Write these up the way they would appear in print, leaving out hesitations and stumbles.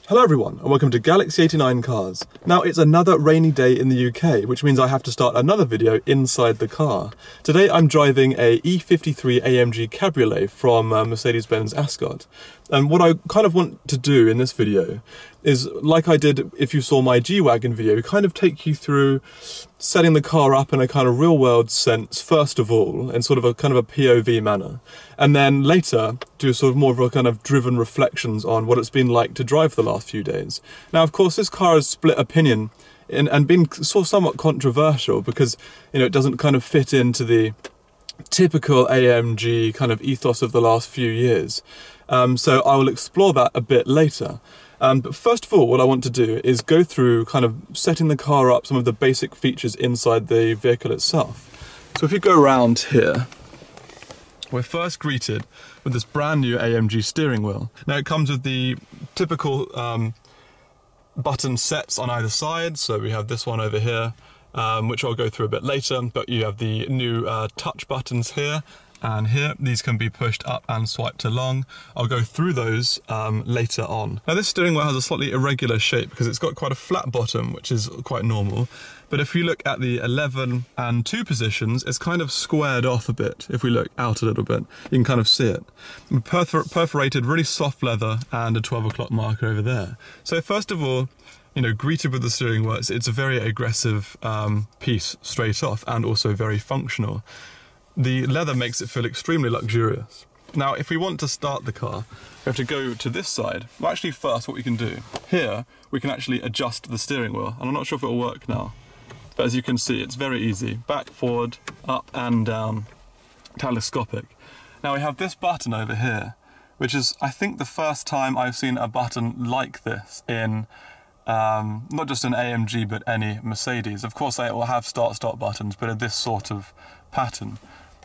Hello everyone and welcome to Galaxy 89 Cars. Now it's another rainy day in the UK, which means I have to start another video inside the car. Today I'm driving a E53 AMG Cabriolet from Mercedes-Benz Ascot. And what I kind of want to do in this video is, like I did if you saw my G-Wagon video, kind of take you through setting the car up in a kind of real-world sense, first of all, in sort of a kind of a POV manner. And then later, do sort of more of a kind of driven reflections on what it's been like to drive the last few days. Now, of course, this car has split opinion and been sort of somewhat controversial because, you know, it doesn't kind of fit into the typical AMG kind of ethos of the last few years. So I will explore that a bit later. But first of all, what I want to do is go through kind of setting the car up, some of the basic features inside the vehicle itself. So if you go around here, we're first greeted with this brand new AMG steering wheel. Now it comes with the typical button sets on either side. So we have this one over here, which I'll go through a bit later, but you have the new touch buttons here and here. These can be pushed up and swiped along. I'll go through those later on. Now this steering wheel has a slightly irregular shape because it's got quite a flat bottom, which is quite normal. But if you look at the 11 and 2 positions, it's kind of squared off a bit. If we look out a little bit, you can kind of see it. Perforated, really soft leather and a 12 o'clock marker over there. So first of all, you know, greeted with the steering wheel, it's a very aggressive piece straight off and also very functional. The leather makes it feel extremely luxurious. Now, if we want to start the car, we have to go to this side. Well, actually first what we can do, here we can actually adjust the steering wheel, and I'm not sure if it'll work now. But as you can see, it's very easy. Back, forward, up and down, telescopic. Now we have this button over here, which is, I think, the first time I've seen a button like this in not just an AMG, but any Mercedes. Of course, they will have start-stop buttons, but in this sort of pattern.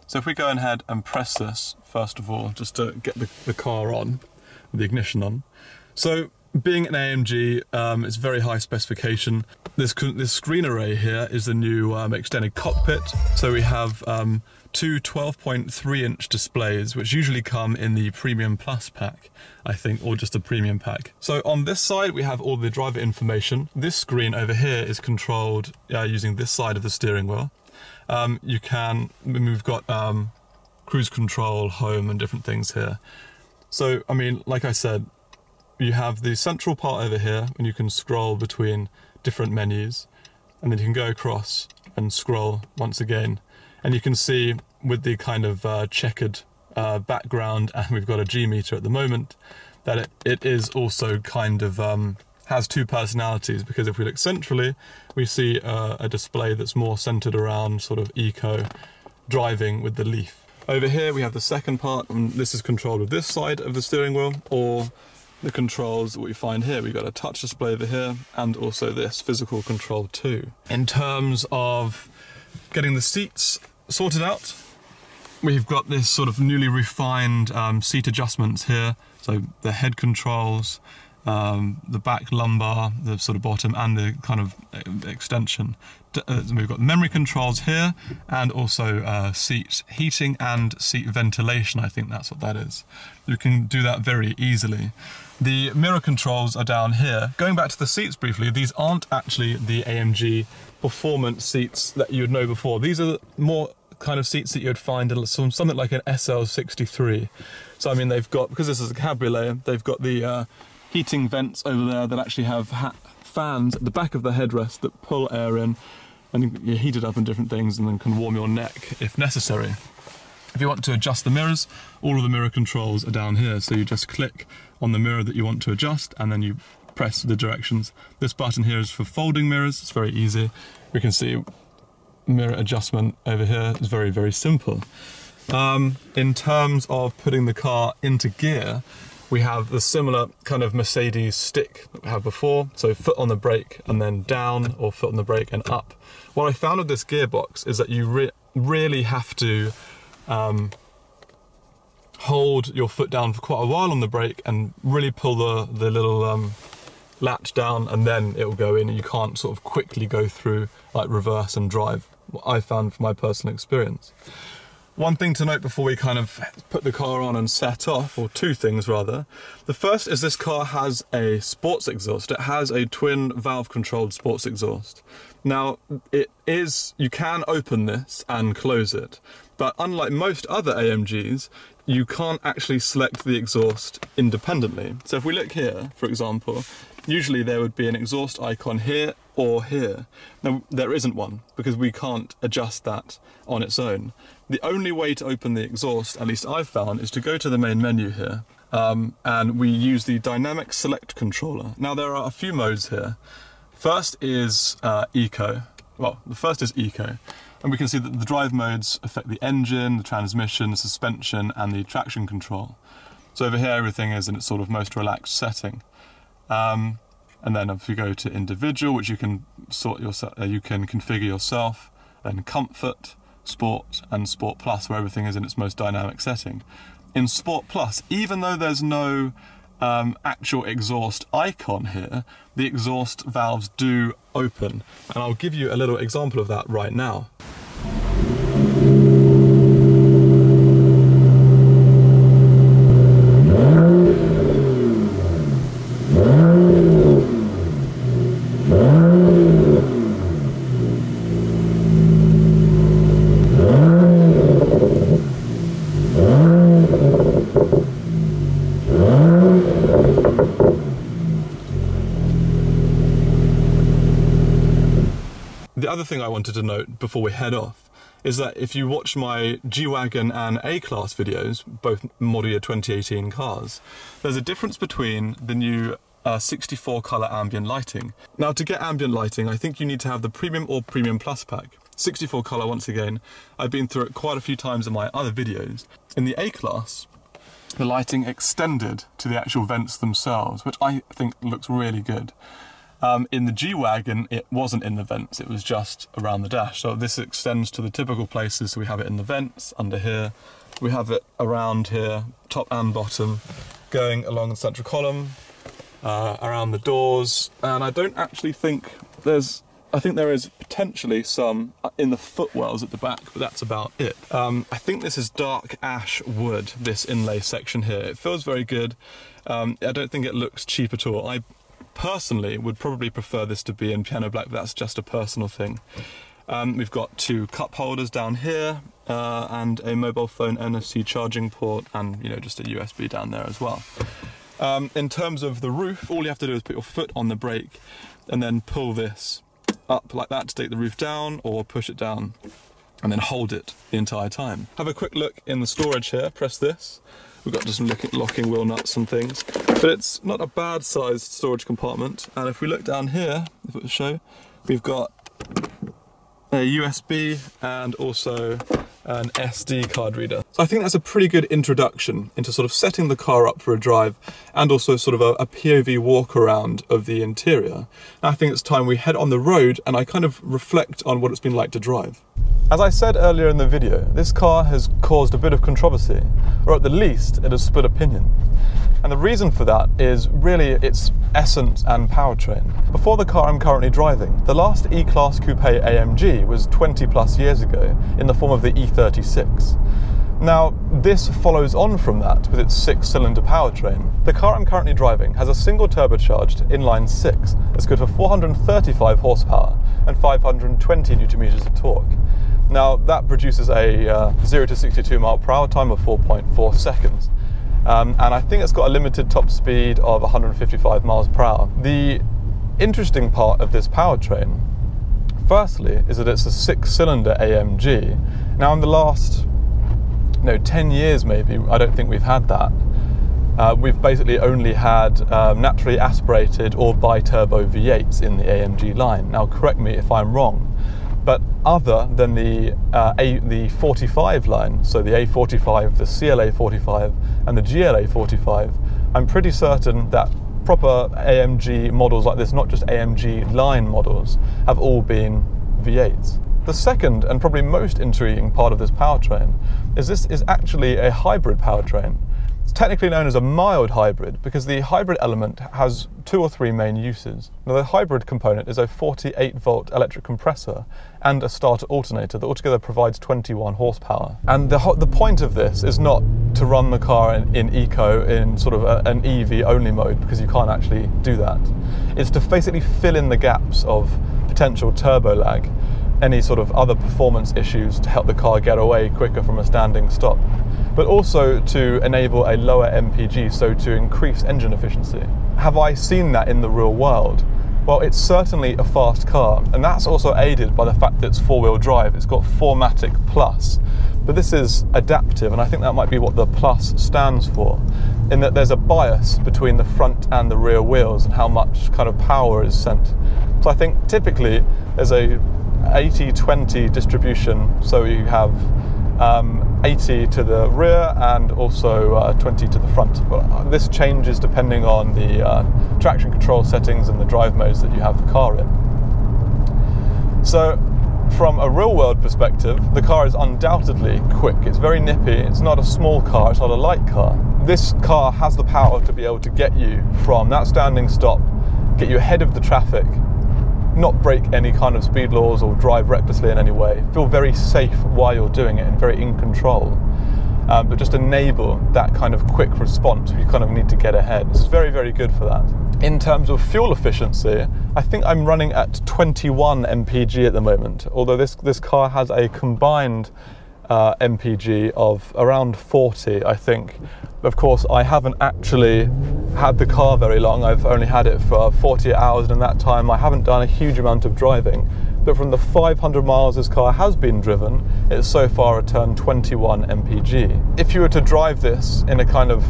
So if we go ahead and press this, first of all, just to get the car on, the ignition on. So, being an AMG, it's very high specification. This screen array here is the new extended cockpit. So we have two 12.3-inch displays, which usually come in the Premium Plus pack, I think, or just a Premium pack. So on this side, we have all the driver information. This screen over here is controlled using this side of the steering wheel. We've got cruise control, home, and different things here. So, I mean, like I said, you have the central part over here, and you can scroll between different menus, and then you can go across and scroll once again. And you can see with the kind of checkered background, and we've got a G meter at the moment, that it is also kind of has two personalities, because if we look centrally, we see a display that's more centered around sort of eco driving with the leaf. Over here we have the second part, and this is controlled with this side of the steering wheel, or the controls that we find here. We've got a touch display over here, and also this physical control too. In terms of getting the seats sorted out, we've got this sort of newly refined seat adjustments here. So the head controls, the back lumbar, the sort of bottom, and the kind of extension. We've got memory controls here, and also seat heating and seat ventilation. I think that's what that is. You can do that very easily. The mirror controls are down here. Going back to the seats briefly, these aren't actually the AMG performance seats that you would know before. These are more kind of seats that you'd find in something like an SL63. So I mean, they've got, because this is a cabriolet, they've got the heating vents over there that actually have fans at the back of the headrest that pull air in, and you heat it up in different things, and then can warm your neck if necessary. If you want to adjust the mirrors, all of the mirror controls are down here. So you just click on the mirror that you want to adjust, and then you press the directions. This button here is for folding mirrors. It's very easy. We can see mirror adjustment over here. It's very, very simple. In terms of putting the car into gear, we have the similar kind of Mercedes stick that we had before. So foot on the brake and then down, or foot on the brake and up. What I found with this gearbox is that you really have to hold your foot down for quite a while on the brake and really pull the little latch down, and then it will go in, and you can't sort of quickly go through like reverse and drive, what I found from my personal experience. One thing to note before we kind of put the car on and set off, or two things rather. The first is this car has a sports exhaust. It has a twin valve controlled sports exhaust. Now you can open this and close it, but unlike most other AMGs, you can't actually select the exhaust independently. So if we look here, for example, usually there would be an exhaust icon here or here. Now there isn't one because we can't adjust that on its own. The only way to open the exhaust, at least I've found, is to go to the main menu here and we use the dynamic select controller. Now there are a few modes here. First is Eco. Well, the first is Eco. And we can see that the drive modes affect the engine, the transmission, the suspension, and the traction control. So over here, everything is in its sort of most relaxed setting. And then if you go to individual, which you can you can configure yourself, then comfort, sport, and sport plus, where everything is in its most dynamic setting. In sport plus, even though there's no actual exhaust icon here, the exhaust valves do open. And I'll give you a little example of that right now. The other thing I wanted to note before we head off is that if you watch my G-Wagon and A-Class videos, both model year 2018 cars, there's a difference between the new 64 colour ambient lighting. Now to get ambient lighting, I think you need to have the Premium or Premium Plus pack. 64 colour, once again, I've been through it quite a few times in my other videos. In the A-Class, the lighting extended to the actual vents themselves, which I think looks really good. In the G-Wagon, it wasn't in the vents, it was just around the dash. So this extends to the typical places, so we have it in the vents, under here, we have it around here, top and bottom, going along the central column, around the doors, and I don't actually think I think there is potentially some in the footwells at the back, but that's about it. I think this is dark ash wood, this inlay section here. It feels very good. I don't think it looks cheap at all. I personally would probably prefer this to be in piano black, but that's just a personal thing. We've got two cup holders down here and a mobile phone NFC charging port, and just a USB down there as well. In terms of the roof, all you have to do is put your foot on the brake and then pull this up like that to take the roof down, or push it down and then hold it the entire time. Have a quick look in the storage here, press this. We've got just some locking wheel nuts and things, but it's not a bad sized storage compartment. And if we look down here, if it will show, we've got a USB and also an SD card reader. So I think that's a pretty good introduction into sort of setting the car up for a drive, and also sort of a POV walk around of the interior. And I think it's time we head on the road and I kind of reflect on what it's been like to drive. As I said earlier in the video, this car has caused a bit of controversy, or at the least it has split opinion. And the reason for that is really its essence and powertrain. Before the car I'm currently driving, the last E-Class Coupe AMG was 20 plus years ago in the form of the E36. Now, this follows on from that with its 6-cylinder powertrain. The car I'm currently driving has a single turbocharged inline 6 that's good for 435 horsepower and 520 Nm of torque. Now, that produces a 0 to 62 mph time of 4.4 seconds. And I think it's got a limited top speed of 155 miles per hour. The interesting part of this powertrain, firstly, is that it's a 6-cylinder AMG. Now, in the last 10 years maybe, I don't think we've had that. We've basically only had naturally aspirated or bi-turbo V8s in the AMG line. Now, correct me if I'm wrong, but other than the 45 line, so the A45, the CLA 45 and the GLA 45, I'm pretty certain that proper AMG models like this, not just AMG line models, have all been V8s. The second and probably most intriguing part of this powertrain is this is actually a hybrid powertrain. It's technically known as a mild hybrid because the hybrid element has 2 or 3 main uses. Now, the hybrid component is a 48-volt electric compressor and a starter alternator that altogether provides 21 horsepower. And the point of this is not to run the car in eco, in sort of an EV only mode, because you can't actually do that. It's to basically fill in the gaps of potential turbo lag, any sort of other performance issues, to help the car get away quicker from a standing stop, but also to enable a lower MPG, so to increase engine efficiency. Have I seen that in the real world? Well, it's certainly a fast car, and that's also aided by the fact that it's 4-wheel drive. It's got 4MATIC Plus, but this is adaptive, and I think that might be what the Plus stands for, in that there's a bias between the front and the rear wheels and how much kind of power is sent. So I think typically there's a 80-20 distribution, so you have 80 to the rear and also 20 to the front. But this changes depending on the traction control settings and the drive modes that you have the car in. So from a real world perspective, the car is undoubtedly quick. It's very nippy. It's not a small car, it's not a light car. This car has the power to be able to get you from that standing stop, get you ahead of the traffic, not break any kind of speed laws or drive recklessly in any way, feel very safe while you're doing it and very in control, but just enable that kind of quick response. You kind of need to get ahead. This is very, very good for that. In terms of fuel efficiency, I think I'm running at 21 mpg at the moment, although this car has a combined mpg of around 40, I think. Of course, I haven't actually had the car very long. I've only had it for 48 hours, and in that time I haven't done a huge amount of driving. But from the 500 miles this car has been driven, it's so far returned 21 mpg. If you were to drive this in a kind of,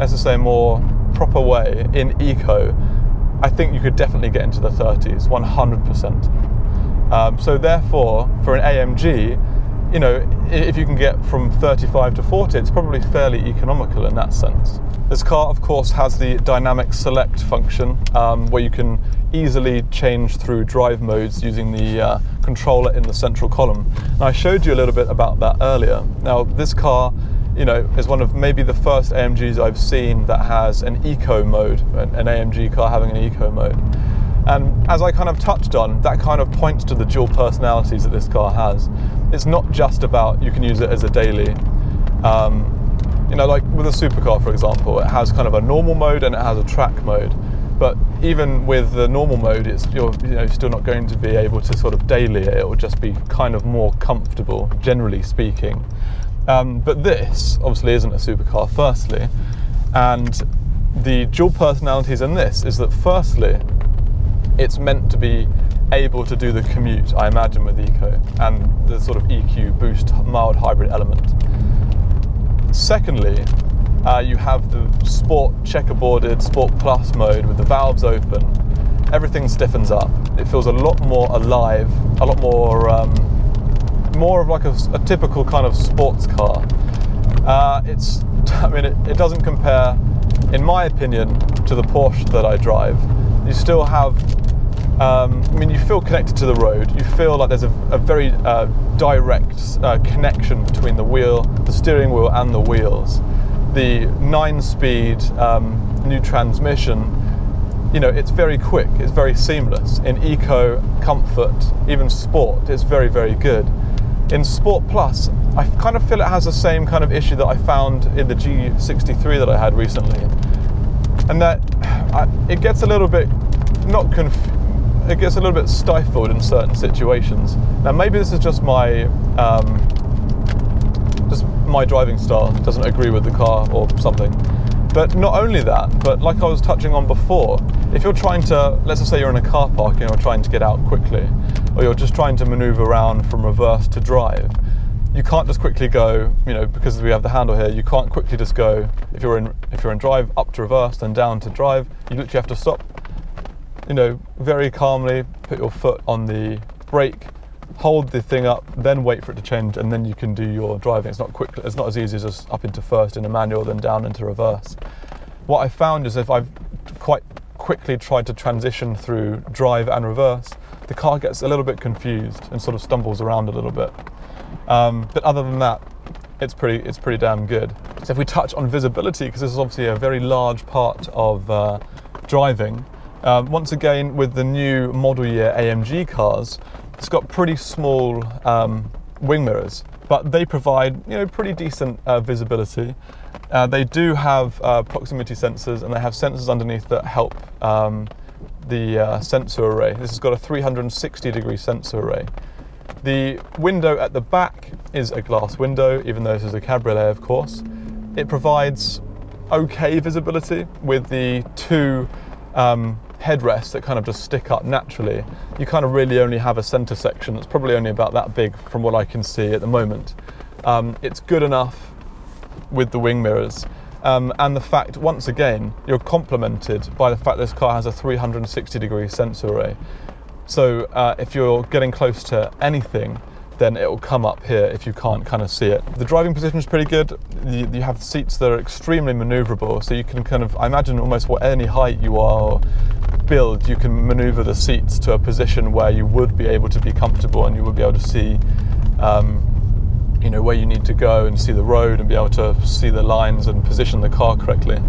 as I say, more proper way in eco, I think you could definitely get into the 30s, 100%. So therefore, for an AMG, you know, if you can get from 35 to 40, it's probably fairly economical in that sense. This car, of course, has the dynamic select function, where you can easily change through drive modes using the controller in the central column. And I showed you a little bit about that earlier. Now, this car, you know, is one of maybe the first AMGs I've seen that has an eco mode, an AMG car having an eco mode. And as I kind of touched on, that kind of points to the dual personalities that this car has. It's not just about you can use it as a daily. You know, like with a supercar, for example, it has kind of a normal mode and it has a track mode. But even with the normal mode, you're still not going to be able to sort of daily it. It will just be kind of more comfortable, generally speaking. But this obviously isn't a supercar, firstly. And the dual personalities in this is that, firstly, it's meant to be able to do the commute, I imagine, with eco and the sort of EQ boost mild hybrid element. Secondly, you have the sport checkerboarded Sport Plus mode with the valves open. Everything stiffens up. It feels a lot more alive, a lot more of like a typical kind of sports car. It doesn't compare, in my opinion, to the Porsche that I drive. You still have, you feel connected to the road. You feel like there's a very direct connection between the steering wheel and the wheels. The 9-speed new transmission, you know, it's very quick, it's very seamless. In eco, comfort, even sport, it's very, very good. In Sport Plus, I kind of feel it has the same kind of issue that I found in the G63 that I had recently. And that it gets a little bit, it gets a little bit stifled in certain situations. Now maybe this is just my driving style doesn't agree with the car or something. But not only that, but like I was touching on before, if you're trying to, let's just say you're in a car park and you're trying to get out quickly, or you're just trying to maneuver around from reverse to drive, you can't just quickly go, you know, because we have the handle here, you can't quickly just go, if you're in drive, up to reverse, then down to drive. You literally have to stop, you know, very calmly, put your foot on the brake, hold the thing up, then wait for it to change, and then you can do your driving. It's not quick. It's not as easy as just up into first in a manual, then down into reverse. What I found is if I've quite quickly tried to transition through drive and reverse, the car gets a little bit confused and sort of stumbles around a little bit. But other than that, it's pretty damn good. So if we touch on visibility, because this is obviously a very large part of driving, once again with the new model year AMG cars, it's got pretty small wing mirrors, but they provide pretty decent visibility. They do have proximity sensors, and they have sensors underneath that help the sensor array. This has got a 360-degree sensor array. The window at the back is a glass window, even though this is a cabriolet, of course. It provides okay visibility with the two headrests that kind of just stick up naturally. You kind of really only have a center section that's probably only about that big from what I can see at the moment. It's good enough with the wing mirrors. And the fact, once again, you're complemented by the fact this car has a 360-degree sensor array. So if you're getting close to anything, then it will come up here if you can't kind of see it. The driving position is pretty good. You have seats that are extremely maneuverable, so you can kind of, I imagine almost what any height you are or build, you can maneuver the seats to a position where you would be able to be comfortable and you would be able to see where you need to go and see the road and be able to see the lines and position the car correctly.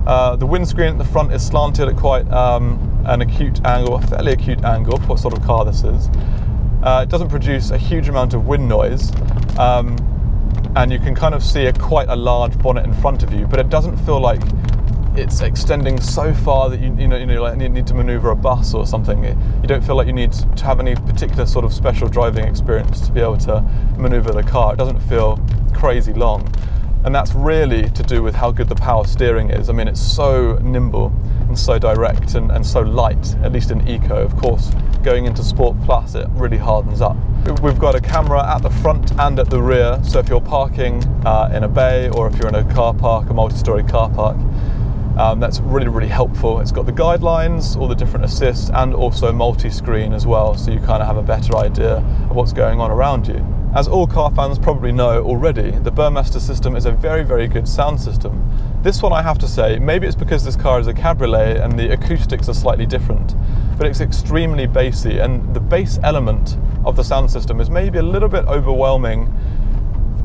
The windscreen at the front is slanted at quite an acute angle, a fairly acute angle for what sort of car this is. It doesn't produce a huge amount of wind noise, and you can kind of see quite a large bonnet in front of you, but it doesn't feel like it's extending so far that you need to maneuver a bus or something. You don't feel like you need to have any particular sort of special driving experience to be able to maneuver the car. It doesn't feel crazy long. And that's really to do with how good the power steering is. I mean, it's so nimble and so direct and so light, at least in Eco. Of course, going into Sport Plus, it really hardens up. We've got a camera at the front and at the rear, so if you're parking in a bay or if you're in a car park, a multi-storey car park, that's really, really helpful. It's got the guidelines, all the different assists, and also multi-screen as well, so you kind of have a better idea of what's going on around you. As all car fans probably know already, the Burmester system is a very, very good sound system. This one, I have to say, maybe it's because this car is a cabriolet and the acoustics are slightly different, but it's extremely bassy, and the bass element of the sound system is maybe a little bit overwhelming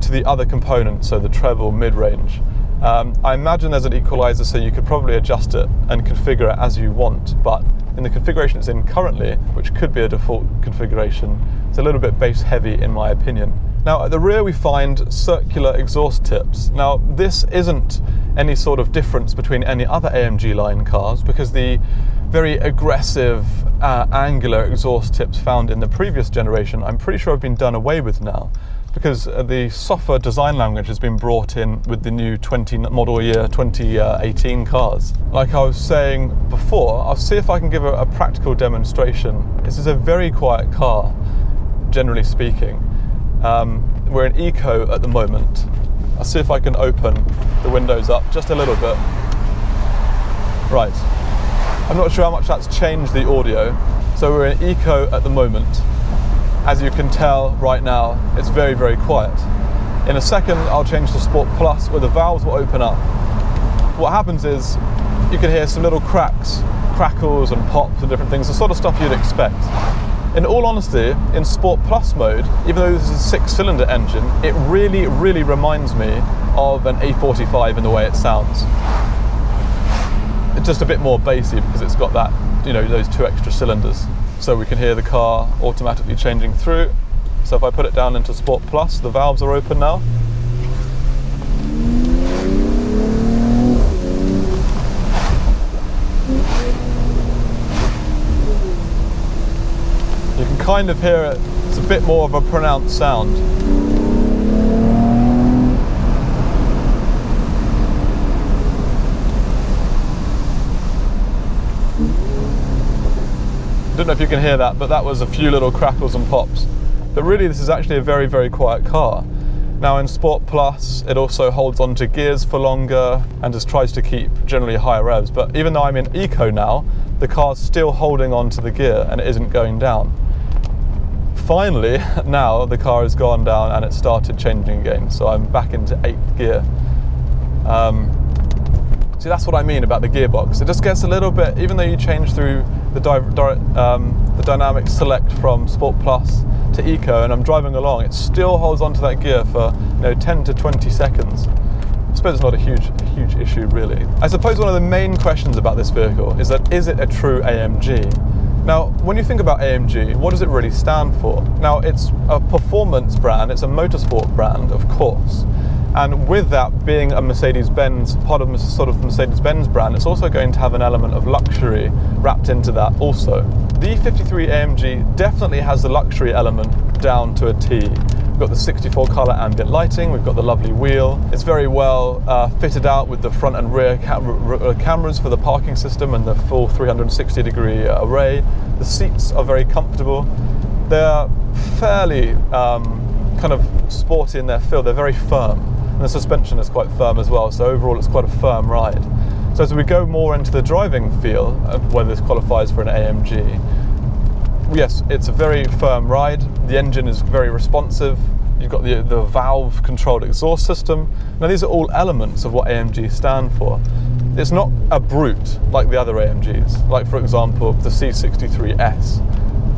to the other components, so the treble, mid-range. I imagine there's an equalizer, so you could probably adjust it and configure it as you want, but in the configuration it's in currently, which could be a default configuration, it's a little bit bass heavy in my opinion. Now at the rear we find circular exhaust tips. Now this isn't any sort of difference between any other AMG line cars, because the very aggressive angular exhaust tips found in the previous generation I'm pretty sure have been done away with now, because the softer design language has been brought in with the new model year 2018 cars. Like I was saying before, I'll see if I can give a practical demonstration. This is a very quiet car, generally speaking. We're in Eco at the moment. I'll see if I can open the windows up just a little bit. Right, I'm not sure how much that's changed the audio. So we're in Eco at the moment. As you can tell right now, it's very, very quiet. In a second, I'll change to Sport Plus, where the valves will open up. What happens is you can hear some little cracks, crackles and pops and different things, the sort of stuff you'd expect. In all honesty, in Sport Plus mode, even though this is a 6-cylinder engine, it really, really reminds me of an A45 in the way it sounds. It's just a bit more bassy because it's got that, those 2 extra cylinders. So we can hear the car automatically changing through. So if I put it down into Sport Plus, the valves are open now. You can kind of hear it, it's a bit more of a pronounced sound. I don't know if you can hear that, but that was a few little crackles and pops. But really this is actually a very, very quiet car. Now in Sport Plus, it also holds on to gears for longer and just tries to keep generally higher revs. But even though I'm in Eco now, the car's still holding on to the gear and it isn't going down. Finally, now the car has gone down and it started changing again. So I'm back into 8th gear. See, that's what I mean about the gearbox. It just gets a little bit, even though you change through the dynamic select from Sport Plus to eco and I'm driving along, it still holds onto that gear for 10 to 20 seconds. I suppose it's not a huge issue really. I suppose one of the main questions about this vehicle is that, is it a true AMG? Now, when you think about AMG, what does it really stand for? Now, it's a performance brand, it's a motorsport brand, of course. And with that being a Mercedes-Benz, part of sort of the Mercedes-Benz brand, it's also going to have an element of luxury wrapped into that also. The E53 AMG definitely has the luxury element down to a T. We've got the 64 colour ambient lighting, we've got the lovely wheel. It's very well fitted out with the front and rear cameras for the parking system and the full 360-degree array. The seats are very comfortable. They're fairly kind of sporty in their feel. They're very firm. And the suspension is quite firm as well, so overall it's quite a firm ride. So as we go more into the driving feel of whether this qualifies for an AMG, yes, it's a very firm ride. The engine is very responsive. You've got the valve-controlled exhaust system. Now these are all elements of what AMG stand for. It's not a brute like the other AMGs, like for example the C63S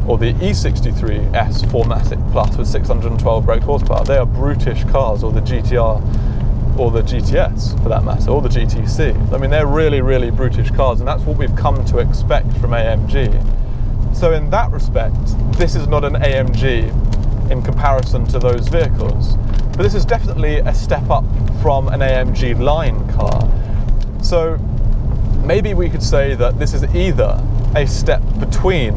or the E53 4MATIC Plus with 612 brake horsepower. They are brutish cars, or the GTR, or the GTS for that matter, or the GTC. I mean, they're really, really brutish cars, and that's what we've come to expect from AMG. So in that respect, this is not an AMG in comparison to those vehicles. But this is definitely a step up from an AMG line car. So maybe we could say that this is either a step between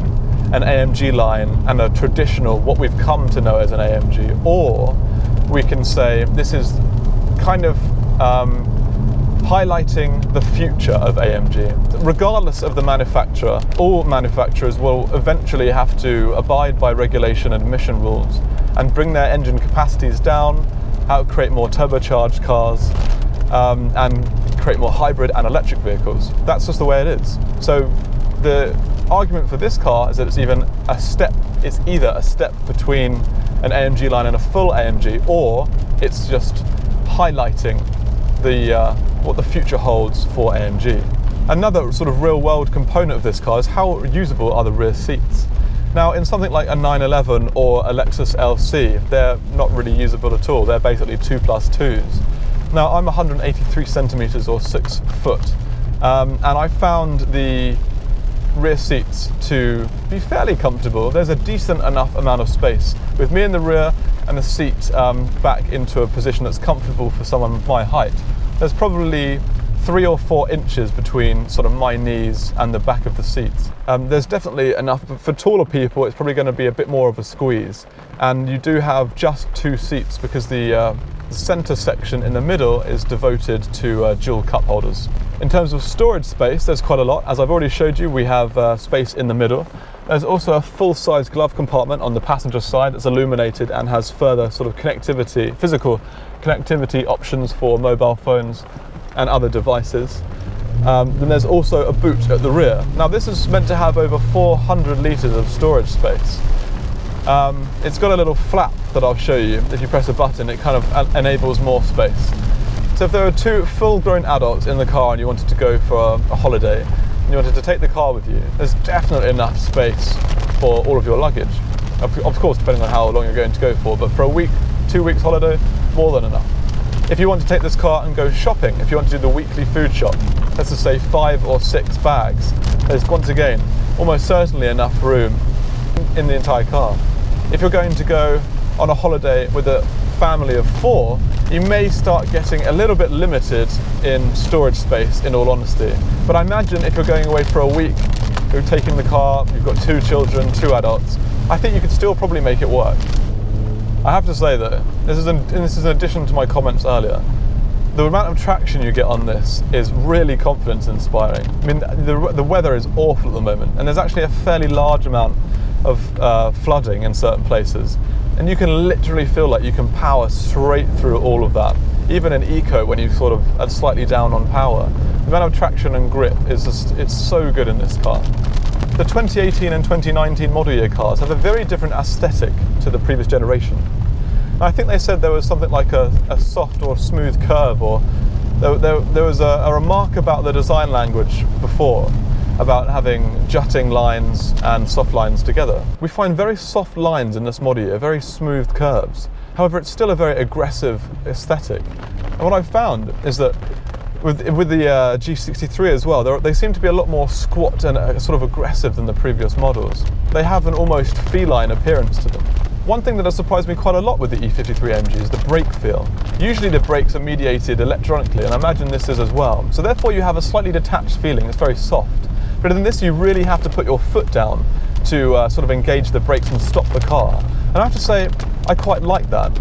an AMG line and a traditional, what we've come to know as an AMG, or we can say this is kind of highlighting the future of AMG. Regardless of the manufacturer, all manufacturers will eventually have to abide by regulation and emission rules and bring their engine capacities down, create more turbocharged cars, and create more hybrid and electric vehicles. That's just the way it is. So the argument for this car is that it's either a step between an AMG line and a full AMG, or it's just highlighting what the future holds for AMG. Another sort of real-world component of this car is how usable are the rear seats. Now, in something like a 911 or a Lexus LC, they're not really usable at all. They're basically 2+2s. Now, I'm 183 centimeters or 6 foot, and I found the rear seats to be fairly comfortable. There's a decent enough amount of space with me in the rear and the seat back into a position that's comfortable for someone of my height. There's probably 3 or 4 inches between sort of my knees and the back of the seats. There's definitely enough, but for taller people it's probably going to be a bit more of a squeeze. And you do have just 2 seats because the center section in the middle is devoted to dual cup holders. In terms of storage space, there's quite a lot. As I've already showed you, we have space in the middle. There's also a full-size glove compartment on the passenger side that's illuminated and has further sort of connectivity, physical connectivity options for mobile phones and other devices. Then there's also a boot at the rear. Now this is meant to have over 400 litres of storage space. It's got a little flap that I'll show you. If you press a button, it kind of enables more space. So if there were 2 full-grown adults in the car and you wanted to go for a holiday, and you wanted to take the car with you, there's definitely enough space for all of your luggage. Of course, depending on how long you're going to go for, but for a week, 2 weeks holiday, more than enough. If you want to take this car and go shopping, if you want to do the weekly food shop, let's just say 5 or 6 bags, there's once again almost certainly enough room in the entire car. If you're going to go on a holiday with a family of 4, you may start getting a little bit limited in storage space, in all honesty. But I imagine if you're going away for a week, you're taking the car, you've got 2 children, 2 adults, I think you could still probably make it work. I have to say though, this is in addition to my comments earlier, the amount of traction you get on this is really confidence inspiring. I mean, the weather is awful at the moment, and there's actually a fairly large amount of flooding in certain places. And you can literally feel like you can power straight through all of that. Even in eco, when you sort of are slightly down on power, the amount of traction and grip is just, it's so good in this car. The 2018 and 2019 model year cars have a very different aesthetic to the previous generation. And I think they said there was something like a soft or smooth curve, or there was a remark about the design language before. about having jutting lines and soft lines together. We find very soft lines in this model year, very smooth curves. However, it's still a very aggressive aesthetic. And what I've found is that with the G63 as well, they seem to be a lot more squat and sort of aggressive than the previous models. They have an almost feline appearance to them. One thing that has surprised me quite a lot with the E53 AMG is the brake feel. Usually the brakes are mediated electronically, and I imagine this is as well. So therefore you have a slightly detached feeling, it's very soft. But in this you really have to put your foot down to sort of engage the brakes and stop the car. And I have to say, I quite like that.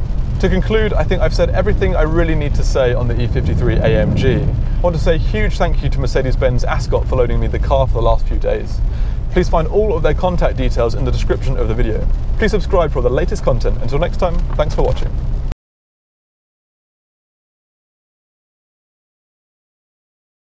To conclude, I think I've said everything I really need to say on the E53 AMG. I want to say a huge thank you to Mercedes-Benz Ascot for loaning me the car for the last few days. Please find all of their contact details in the description of the video. Please subscribe for the latest content. Until next time, thanks for watching.